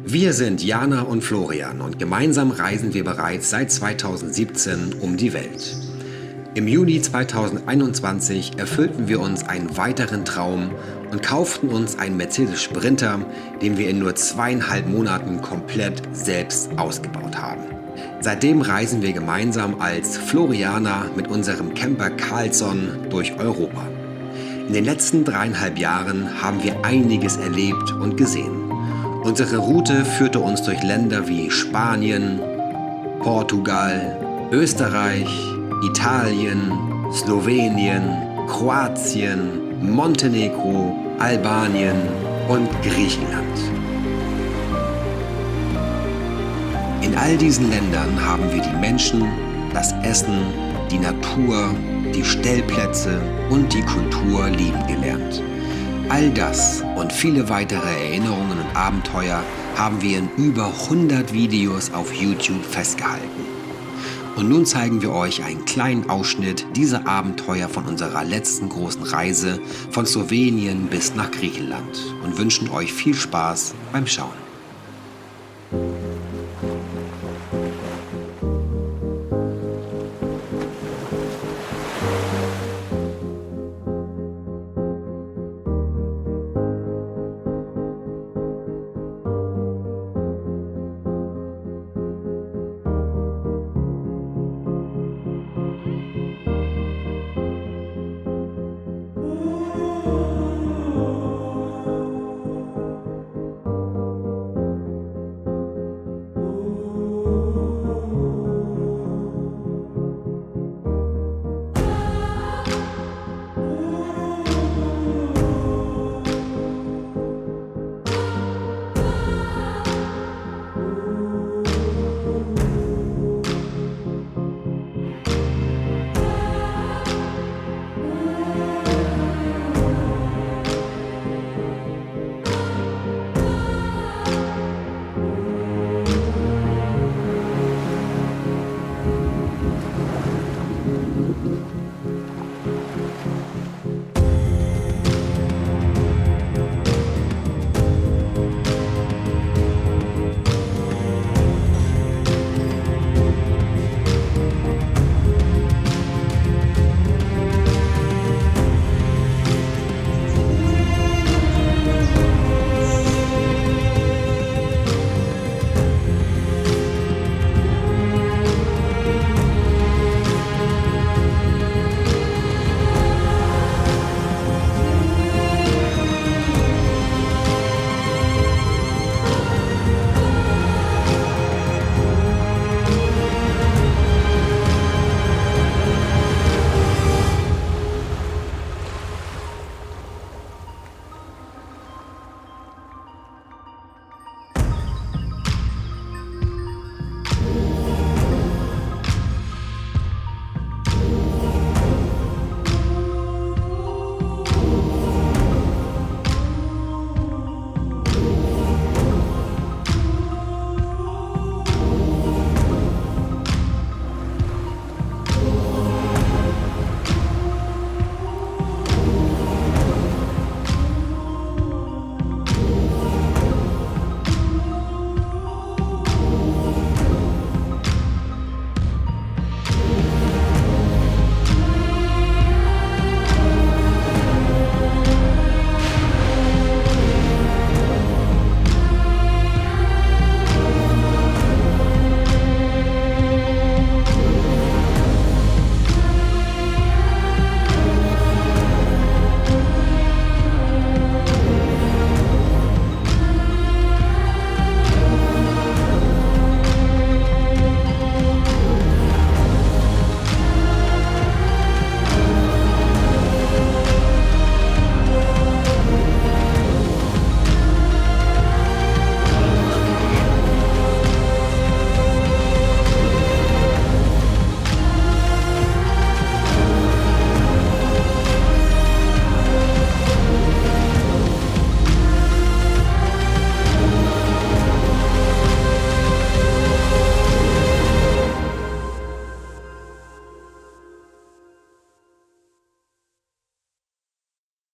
Wir sind Jana und Florian und gemeinsam reisen wir bereits seit 2017 um die Welt. Im Juni 2021 erfüllten wir uns einen weiteren Traum und kauften uns einen Mercedes Sprinter, den wir in nur 2,5 Monaten komplett selbst ausgebaut haben. Seitdem reisen wir gemeinsam als Florianer mit unserem Camper Carlsson durch Europa. In den letzten 3,5 Jahren haben wir einiges erlebt und gesehen. Unsere Route führte uns durch Länder wie Spanien, Portugal, Österreich, Italien, Slowenien, Kroatien, Montenegro, Albanien und Griechenland. In all diesen Ländern haben wir die Menschen, das Essen, die Natur, die Stellplätze und die Kultur lieben gelernt. All das und viele weitere Erinnerungen und Abenteuer haben wir in über 100 Videos auf YouTube festgehalten. Und nun zeigen wir euch einen kleinen Ausschnitt dieser Abenteuer von unserer letzten großen Reise von Slowenien bis nach Griechenland und wünschen euch viel Spaß beim Schauen.